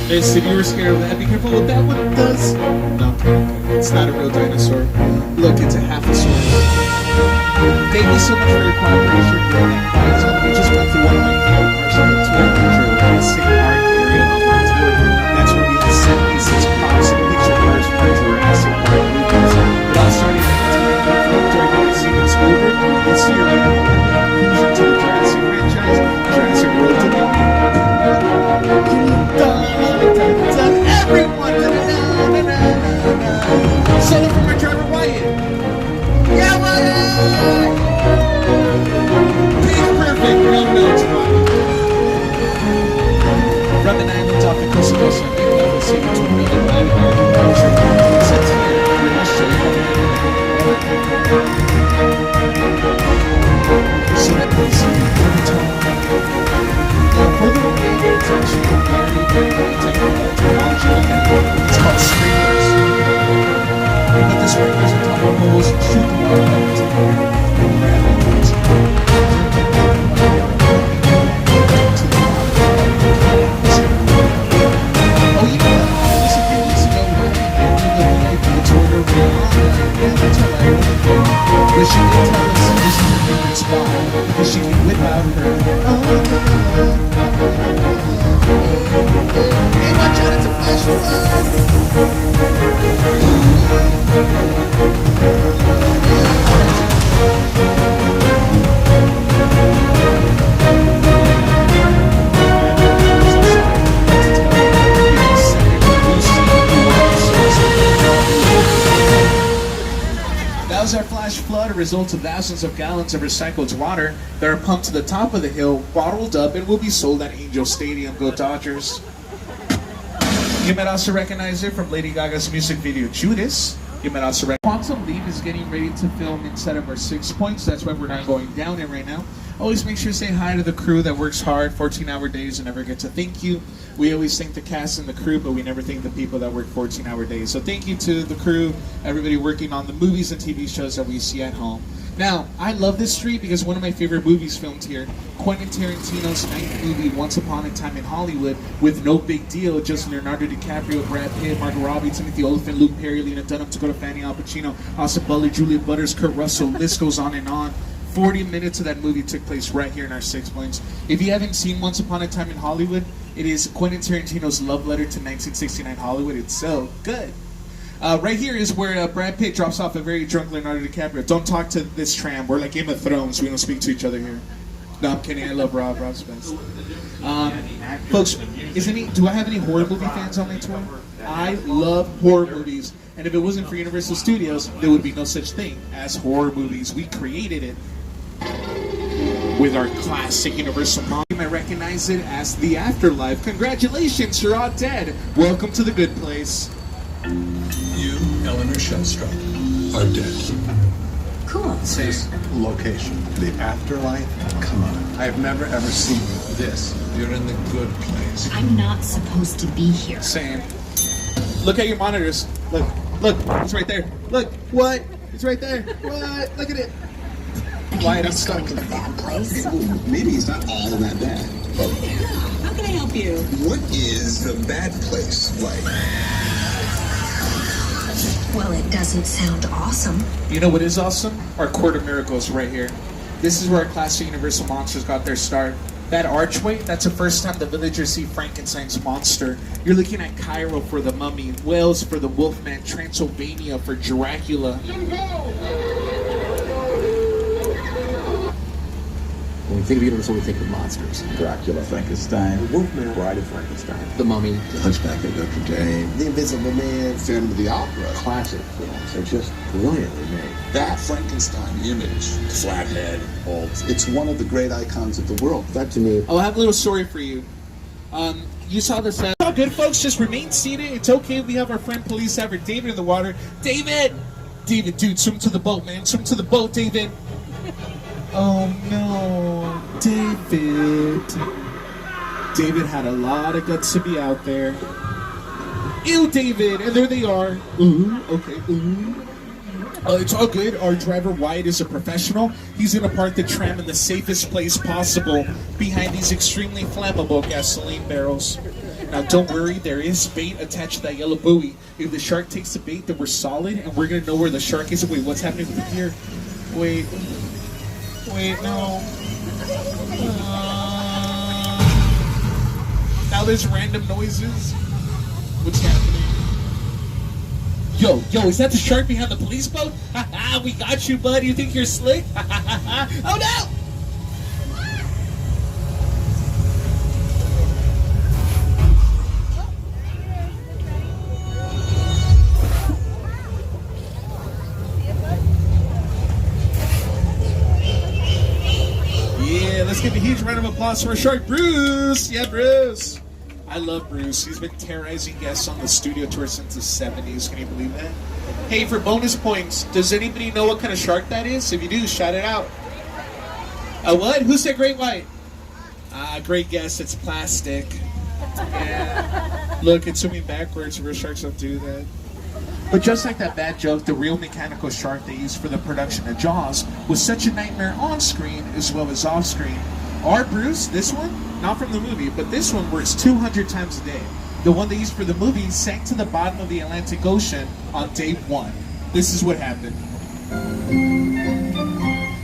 If you were scared of that, be careful what that one does. No, it's not a real dinosaur. Look, it's a half-a-saurus. Thank you so much for your cooperation during that quiet zone. We just went through one of my favorite parts of the tour, which are Racing Park area of our tour. That's where we had 76 props and picture cars from Jurassic Park movies. It all started in 1994 during the sequence over. This year, we have a conclusion to the Jurassic franchise, Jurassic World Dominion. Everyone! Solo from our driver Wyatt! Yeah, Wyatt! Pitch perfect! No, it's Wyatt. From an island off the coast of Oceania, we have a city to a million Latin American culture. Sets here, we must show you so that we see the tone. For the remainder, it's actually a very technology. It's called sprinklers. But the sprinklers on top of holes shoot the water out into the air. Oh, you know what? Just a few weeks ago, we were in the tour of that's right. But she did tell us this is her favorite spot because she can whip out her. Hey, watch out, it's a flash flood! That was our flash flood, a result of thousands of gallons of recycled water that are pumped to the top of the hill, bottled up, and will be sold at Angel Stadium. Go Dodgers! You might also recognize it from Lady Gaga's music video Judas. You might also recognize Quantum Leap is getting ready to film inside of our 6 points. That's why we're not going down it right now. Always make sure to say hi to the crew that works hard, 14-hour days, and never get to thank you. We always thank the cast and the crew, but we never thank the people that work 14-hour days. So thank you to the crew, everybody working on the movies and TV shows that we see at home. Now, I love this street because one of my favorite movies filmed here, Quentin Tarantino's ninth movie, Once Upon a Time in Hollywood, with No Big Deal, just Leonardo DiCaprio, Brad Pitt, Margot Robbie, Timothy Olyphant, Luke Perry, Lena Dunham, Dakota Fanning, Al Pacino, Austin Butler, Julia Butters, Kurt Russell, list goes on and on. 40 minutes of that movie took place right here in our 6 points. If you haven't seen Once Upon a Time in Hollywood, it is Quentin Tarantino's love letter to 1969 Hollywood. It's so good. Right here is where Brad Pitt drops off a very drunk Leonardo DiCaprio. Don't talk to this tram. We're like Game of Thrones. We don't speak to each other here. No, I'm kidding. I love Rob. Rob's best. Folks, do I have any horror movie fans on my tour? I love horror movies. And if it wasn't for Universal Studios, there would be no such thing as horror movies. We created it with our classic Universal model. You might recognize it as The Afterlife. Congratulations, you're all dead. Welcome to the good place. You, Eleanor Shellstrop, are dead. Cool. This location, the afterlife. Come on. I have never ever seen this. You're in the good place. I'm not supposed to be here. Same. Look at your monitors. Look, it's right there. Look, what? It's right there. What? Look at it. Why I'm stuck in a bad place. Maybe it's not all that bad. How can I help you? What is the bad place like? Well, it doesn't sound awesome. You know what is awesome? Our Court of Miracles right here. This is where our classic Universal monsters got their start. That archway, that's the first time the villagers see Frankenstein's monster. You're looking at Cairo for the Mummy, Wales for the Wolfman, Transylvania for Dracula. When we think of Universal, we think of monsters. Dracula, Frankenstein, Wolfman, Bride of Frankenstein, The Mummy, The Hunchback of Notre Dame, The Invisible Man, Phantom of the Opera. classic films. They're just brilliantly made. That Frankenstein image, flathead, alt, it's one of the great icons of the world. That to me, I'll have a little story for you. You saw this. It's all good, folks. Just remain seated. It's okay. We have our friend police officer David in the water. David, dude, swim to the boat, man. Swim to the boat, David. Oh no, David. David had a lot of guts to be out there. Ew, David, and there they are. Okay. It's all good. Our driver Wyatt is a professional. He's gonna park the tram in the safest place possible behind these extremely flammable gasoline barrels. Now don't worry, there is bait attached to that yellow buoy. If the shark takes the bait, then we're solid and we're gonna know where the shark is. Wait, what's happening with the pier? Wait, no. Now there's random noises. What's happening? Yo, is that the shark behind the police boat? Ha, we got you, bud. You think you're slick? Oh no! Yeah, let's give a huge round of applause for our shark, Bruce. Yeah, Bruce. I love Bruce. He's been terrorizing guests on the studio tour since the 70s. Can you believe that? Hey, for bonus points, does anybody know what kind of shark that is? If you do, shout it out. A what? Who said great white? Great guess. It's plastic. Yeah. Look, it's swimming backwards. Real sharks don't do that. But just like that bad joke, the real mechanical shark they used for the production of Jaws was such a nightmare on screen as well as off screen. Our Bruce, this one, not from the movie, but this one works 200 times a day. The one they used for the movie sank to the bottom of the Atlantic Ocean on day 1. This is what happened.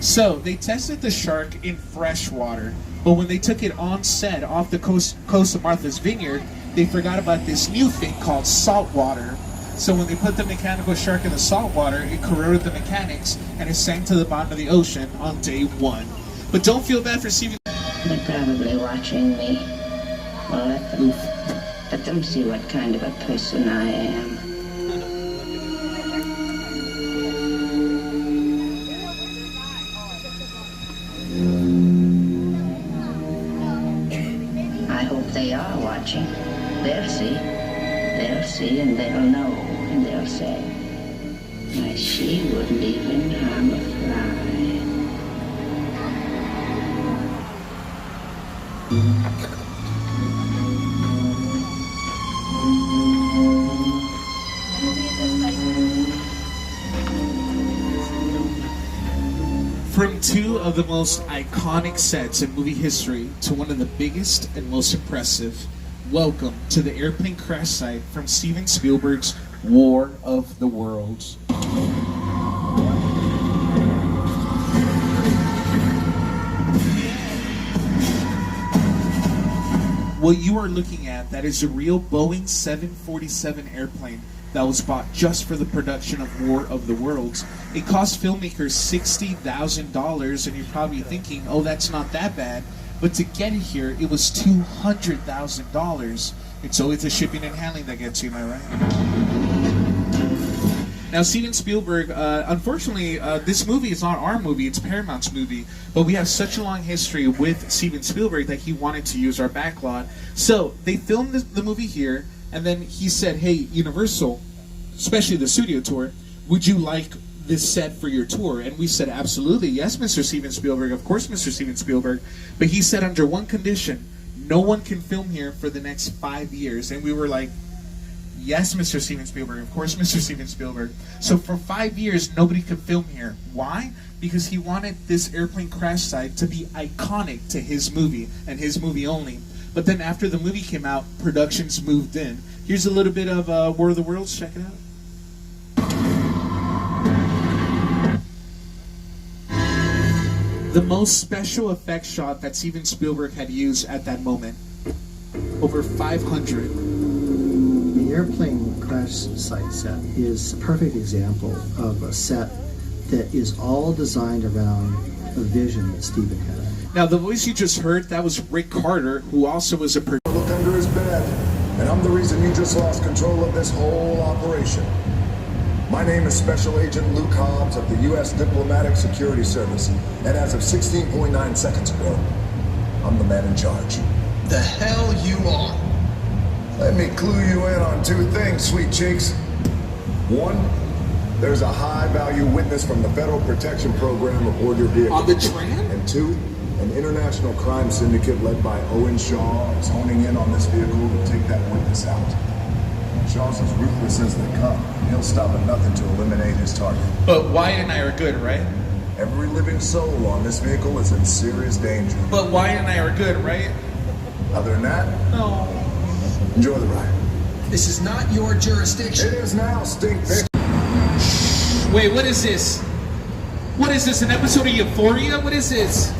So, they tested the shark in fresh water, but when they took it on set off the coast of Martha's Vineyard, they forgot about this new thing called salt water. So when they put the mechanical shark in the salt water, it corroded the mechanics and it sank to the bottom of the ocean on day 1. But don't feel bad for Steven. They're probably watching me. Well, let them see what kind of a person I am. I hope they are watching. They'll see, and they'll know, and they'll say, why, she wouldn't even harm a fly. From two of the most iconic sets in movie history to one of the biggest and most impressive, welcome to the airplane crash site from Steven Spielberg's War of the Worlds. What you are looking at, that is a real Boeing 747 airplane that was bought just for the production of War of the Worlds. It cost filmmakers $60,000, and you're probably thinking, oh, that's not that bad. But to get it here, it was $200,000. It's always the shipping and handling that gets you, am I right? Now, Steven Spielberg, unfortunately, this movie is not our movie, it's Paramount's movie, but we have such a long history with Steven Spielberg that he wanted to use our backlot. So, they filmed the movie here, and then he said, hey, Universal, especially the studio tour, would you like this set for your tour? And we said, absolutely, yes, Mr. Steven Spielberg, of course, Mr. Steven Spielberg. But he said under one condition, no one can film here for the next 5 years. And we were like, yes, Mr. Steven Spielberg, of course, Mr. Steven Spielberg. So for 5 years, nobody could film here. Why? Because he wanted this airplane crash site to be iconic to his movie, and his movie only. But then after the movie came out, productions moved in. Here's a little bit of War of the Worlds, check it out. The most special effects shot that Steven Spielberg had used at that moment. Over 500. The airplane crash site set is a perfect example of a set that is all designed around a vision that Steven had. Now, the voice you just heard, that was Rick Carter, who also was a producer. Look under his bed, and I'm the reason you just lost control of this whole operation. My name is Special Agent Luke Hobbs of the U.S. Diplomatic Security Service, and as of 16.9 seconds ago, I'm the man in charge. The hell you are? Let me clue you in on 2 things, sweet cheeks. 1, there's a high-value witness from the Federal Protection Program aboard your vehicle. On the train? And 2, an international crime syndicate led by Owen Shaw is honing in on this vehicle to take that witness out. Shaw's as ruthless as they come. He'll stop at nothing to eliminate his target. But Wyatt and I are good, right? Every living soul on this vehicle is in serious danger. But Wyatt and I are good, right? Other than that, No. Enjoy the ride. This is not your jurisdiction. It is now, stink bitch. Wait, what is this? What is this, an episode of Euphoria? What is this?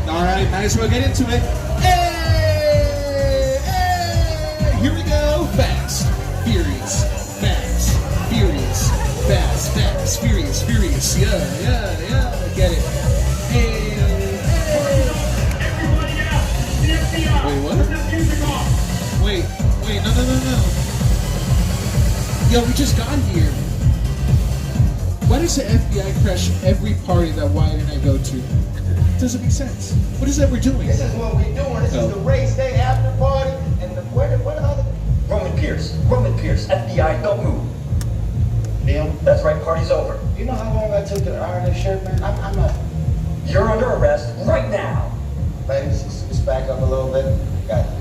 Alright, might as well get into it. Hey! Hey! Here we go. Fast, furious, fast, furious, fast, fast, furious, furious. Yeah. Get it. Hey! Wait, what? Wait, no. Yo, we just got here. Why does the FBI crash every party that Wyatt and I go to? It doesn't make sense. What is that we're doing? This is what we're doing. This is the race day after party. And what the other? Roman Pierce, FBI, don't move. Neil? That's right, party's over. You know how long I took to iron this shirt, man? I'm not. You're under arrest right now. Ladies, just back up a little bit. Got it.